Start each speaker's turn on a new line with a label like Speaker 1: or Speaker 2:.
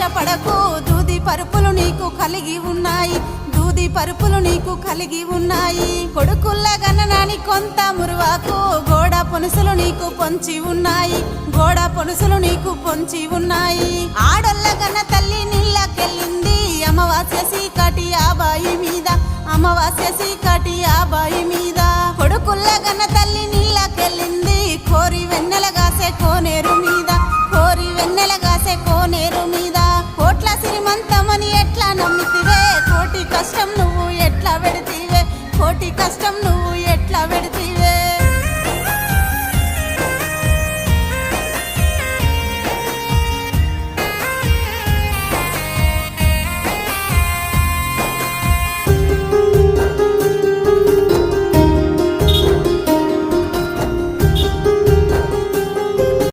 Speaker 1: ఆవేశపడకు దూది పరుపులు నీకు కలిగి ఉన్నాయి, దూది పరుపులు నీకు కలిగి ఉన్నాయి. కొడుకుల్ల గన్ననాని కొంత మురువాకు గోడ పొనుసులు నీకు పొంచి ఉన్నాయి, గోడ పొనుసులు నీకు పొంచి ఉన్నాయి. ఆడొల్ల గన్న తల్లి నీళ్ళకెళ్ళింది అమావాస్య చీకటి ఆ బాయి మీద, అమావాస్య చీకటి ఆ బాయి మీద. కొడుకుల్ల గన్న తల్లి నీళ్ళకెళ్ళింది కోరి వెన్నెలగాసే కోనేరు